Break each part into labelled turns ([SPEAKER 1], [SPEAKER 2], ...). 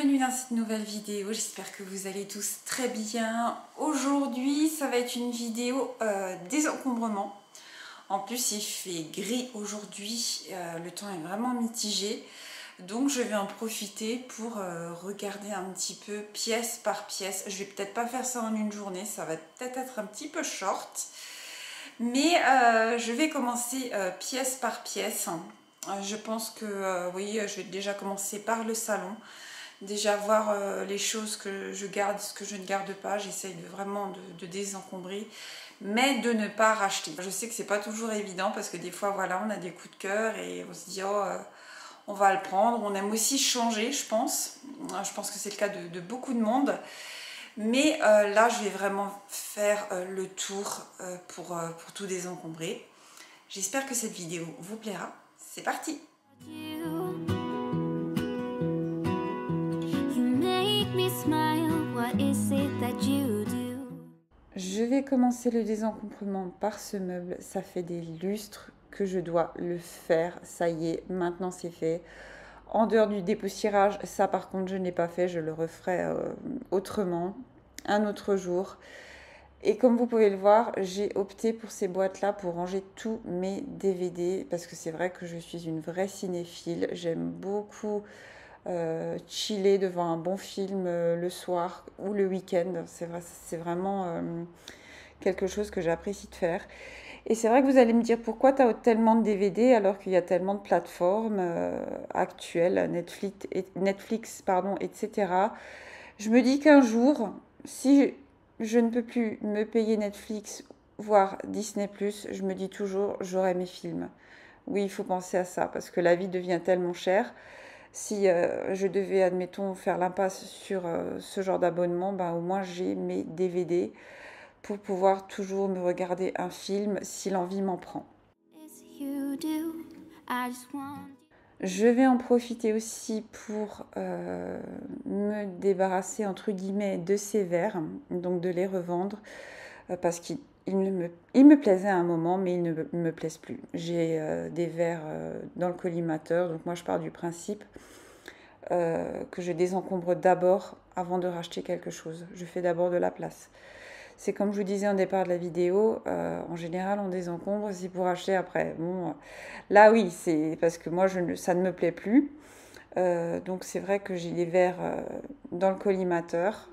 [SPEAKER 1] bienvenue dans cette nouvelle vidéo, j'espère que vous allez tous très bien. Aujourd'hui ça va être une vidéo désencombrement. En plus il fait gris aujourd'hui, le temps est vraiment mitigé. Donc je vais en profiter pour regarder un petit peu pièce par pièce. Je vais peut-être pas faire ça en une journée, ça va peut-être être un petit peu short. Mais je vais commencer pièce par pièce. Je pense que oui, je vais déjà commencer par le salon. Déjà voir les choses que je garde, ce que je ne garde pas. J'essaye vraiment de désencombrer, mais de ne pas racheter. Je sais que c'est pas toujours évident parce que des fois, voilà, on a des coups de cœur et on se dit oh, on va le prendre. On aime aussi changer, je pense. Je pense que c'est le cas de beaucoup de monde. Mais là, je vais vraiment faire le tour pour tout désencombrer. J'espère que cette vidéo vous plaira. C'est parti! Je vais commencer le désencombrement par ce meuble. Ça fait des lustres que je dois le faire. Ça y est, maintenant c'est fait. En dehors du dépoussiérage, ça par contre je ne l'ai pas fait. Je le referai autrement, un autre jour. Et comme vous pouvez le voir, j'ai opté pour ces boîtes-là pour ranger tous mes DVD. Parce que c'est vrai que je suis une vraie cinéphile. J'aime beaucoup chiller devant un bon film le soir ou le week-end. C'est vraiment quelque chose que j'apprécie de faire. Et c'est vrai que vous allez me dire pourquoi tu as tellement de DVD alors qu'il y a tellement de plateformes actuelles, Netflix, pardon, etc. Je me dis qu'un jour, si je ne peux plus me payer Netflix, voire Disney+, je me dis toujours, j'aurai mes films. Oui, il faut penser à ça parce que la vie devient tellement chère. Si je devais, admettons, faire l'impasse sur ce genre d'abonnement, ben, au moins j'ai mes DVD pour pouvoir toujours me regarder un film si l'envie m'en prend. Je vais en profiter aussi pour me débarrasser entre guillemets de ces verres, donc de les revendre parce qu'ils me plaisaient à un moment mais ils ne me plaisent plus. J'ai des verres dans le collimateur, donc moi je pars du principe que je désencombre d'abord avant de racheter quelque chose. Je fais d'abord de la place. C'est comme je vous disais au départ de la vidéo, en général on désencombre, c'est pour acheter après. Bon, là oui, c'est parce que moi ça ne me plaît plus. Donc c'est vrai que j'ai des verres dans le collimateur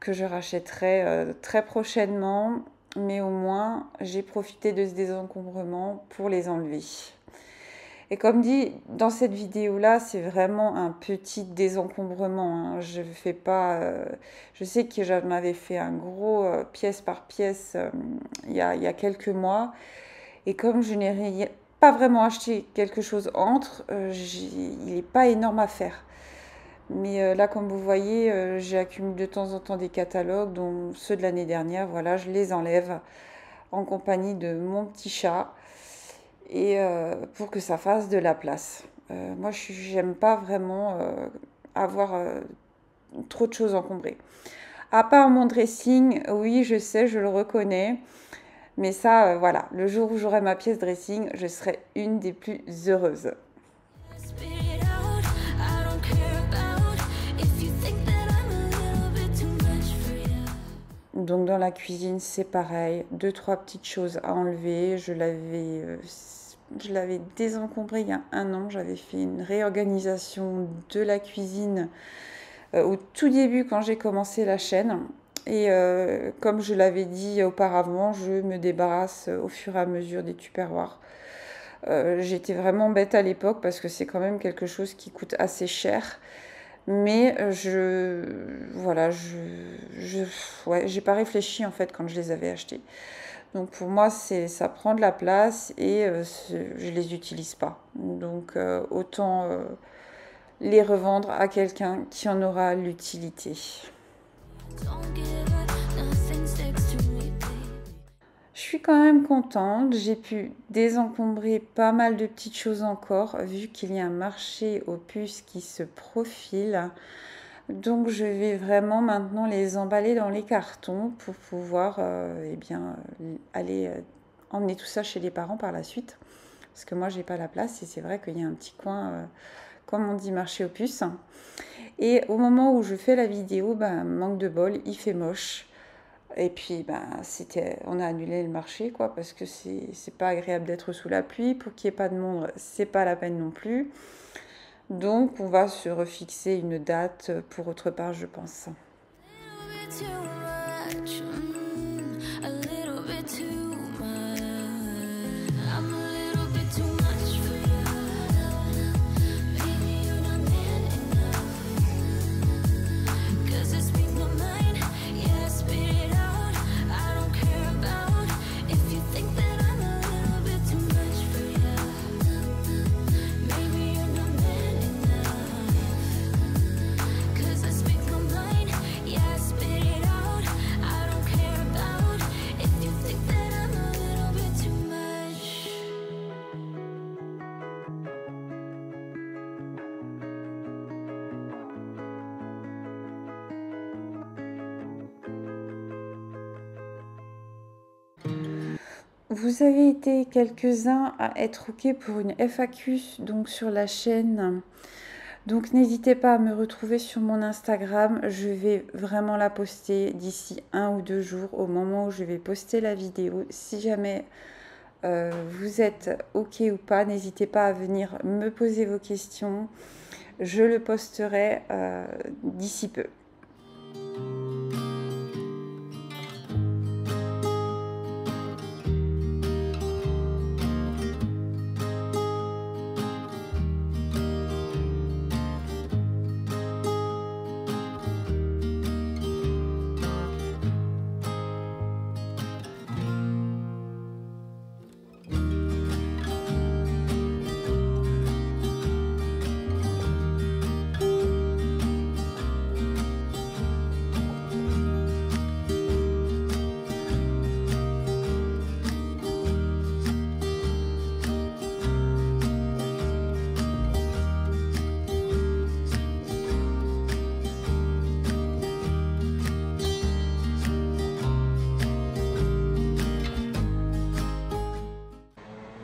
[SPEAKER 1] que je rachèterai très prochainement. Mais au moins j'ai profité de ce désencombrement pour les enlever. Et comme dit dans cette vidéo-là, c'est vraiment un petit désencombrement. Hein. Je fais pas. Je sais que j'en avais fait un gros pièce par pièce il y a quelques mois. Et comme je n'ai pas vraiment acheté quelque chose entre, il n'est pas énorme à faire. Mais là, comme vous voyez, j'accumule de temps en temps des catalogues, dont ceux de l'année dernière. Voilà, je les enlève en compagnie de mon petit chat. Et pour que ça fasse de la place. Moi, j'aime pas vraiment avoir trop de choses encombrées. À part mon dressing, oui, je sais, je le reconnais. Mais ça, voilà, le jour où j'aurai ma pièce dressing, je serai une des plus heureuses. Donc dans la cuisine, c'est pareil. 2-3 petites choses à enlever. Je l'avais désencombré il y a un an. J'avais fait une réorganisation de la cuisine au tout début quand j'ai commencé la chaîne. Et comme je l'avais dit auparavant, je me débarrasse au fur et à mesure des tupperwares. J'étais vraiment bête à l'époque parce que c'est quand même quelque chose qui coûte assez cher. Mais voilà, ouais, j'ai pas réfléchi en fait quand je les avais achetés. Donc pour moi, ça prend de la place et je les utilise pas. Donc autant les revendre à quelqu'un qui en aura l'utilité. Je suis quand même contente, j'ai pu désencombrer pas mal de petites choses encore, vu qu'il y a un marché aux puces qui se profile. Donc je vais vraiment maintenant les emballer dans les cartons pour pouvoir aller emmener tout ça chez les parents par la suite. Parce que moi j'ai pas la place et c'est vrai qu'il y a un petit coin comme on dit, marché aux puces. Et au moment où je fais la vidéo, manque de bol, il fait moche. Et puis, on a annulé le marché, quoi, parce que c'est pas agréable d'être sous la pluie. Pour qu'il n'y ait pas de monde, c'est pas la peine non plus. Donc, on va se refixer une date pour autre part, je pense. Vous avez été quelques-uns à être OK pour une FAQ donc sur la chaîne. Donc n'hésitez pas à me retrouver sur mon Instagram. Je vais vraiment la poster d'ici 1 ou 2 jours au moment où je vais poster la vidéo. Si jamais vous êtes OK ou pas, n'hésitez pas à venir me poser vos questions. Je le posterai d'ici peu.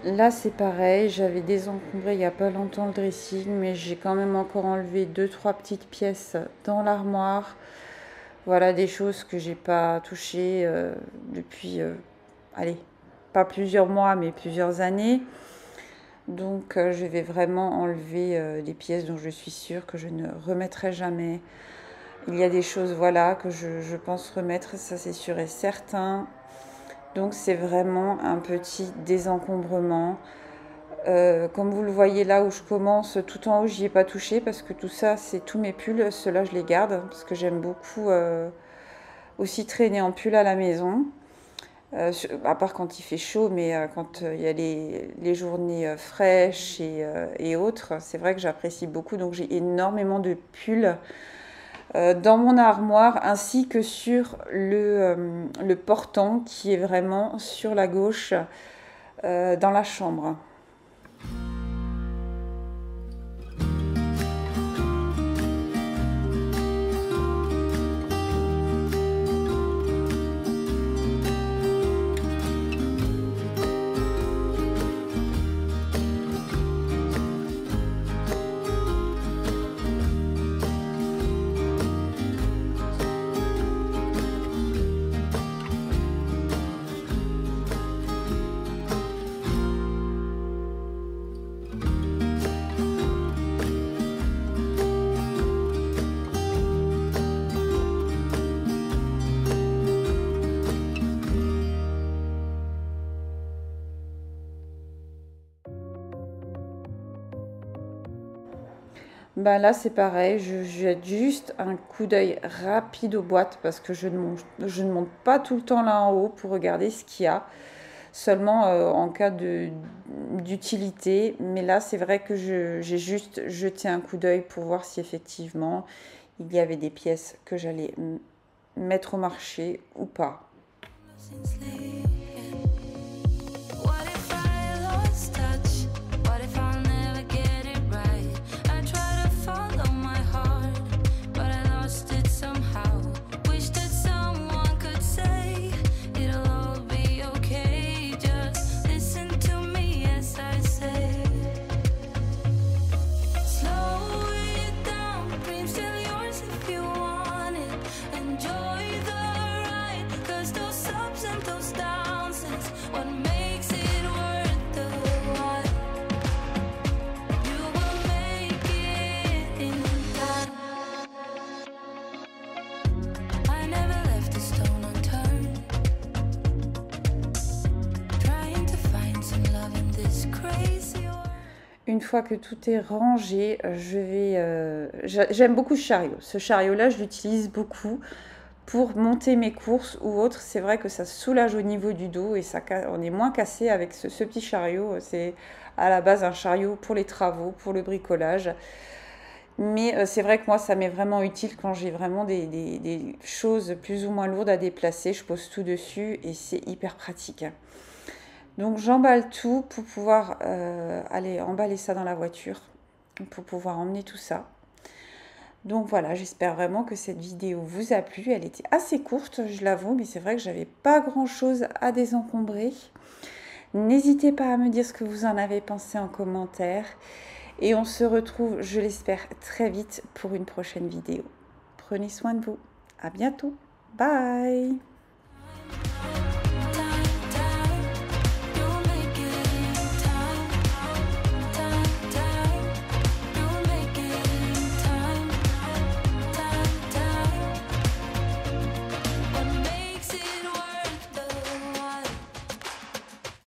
[SPEAKER 1] Là, c'est pareil, j'avais désencombré il n'y a pas longtemps le dressing, mais j'ai quand même encore enlevé 2-3 petites pièces dans l'armoire. Voilà, des choses que j'ai pas touchées depuis, allez, pas plusieurs mois, mais plusieurs années. Donc, je vais vraiment enlever des pièces dont je suis sûre que je ne remettrai jamais. Il y a des choses, voilà, que je pense remettre, ça c'est sûr et certain. Donc c'est vraiment un petit désencombrement. Comme vous le voyez là où je commence, tout en haut j'y ai pas touché parce que tout ça c'est tous mes pulls. Ceux-là je les garde parce que j'aime beaucoup aussi traîner en pull à la maison. À part quand il fait chaud, mais quand il y a les journées fraîches et autres, c'est vrai que j'apprécie beaucoup. Donc j'ai énormément de pulls dans mon armoire ainsi que sur le portant qui est vraiment sur la gauche dans la chambre. Là c'est pareil, je jette juste un coup d'œil rapide aux boîtes parce que je ne monte pas tout le temps là en haut pour regarder ce qu'il y a, seulement en cas d'utilité. Mais là c'est vrai que j'ai juste jeté un coup d'œil pour voir si effectivement il y avait des pièces que j'allais mettre au marché ou pas.
[SPEAKER 2] Slow
[SPEAKER 1] une fois que tout est rangé, j'aime beaucoup ce chariot. Ce chariot-là, je l'utilise beaucoup pour monter mes courses ou autres. C'est vrai que ça soulage au niveau du dos et on est moins cassé avec ce petit chariot. C'est à la base un chariot pour les travaux, pour le bricolage. Mais c'est vrai que moi, ça m'est vraiment utile quand j'ai vraiment des choses plus ou moins lourdes à déplacer. Je pose tout dessus et c'est hyper pratique. Donc j'emballe tout pour pouvoir aller emballer ça dans la voiture, pour pouvoir emmener tout ça. Donc voilà, j'espère vraiment que cette vidéo vous a plu. Elle était assez courte, je l'avoue, mais c'est vrai que j'avais pas grand-chose à désencombrer. N'hésitez pas à me dire ce que vous en avez pensé en commentaire. Et on se retrouve, je l'espère, très vite pour une prochaine vidéo. Prenez soin de vous. À bientôt. Bye.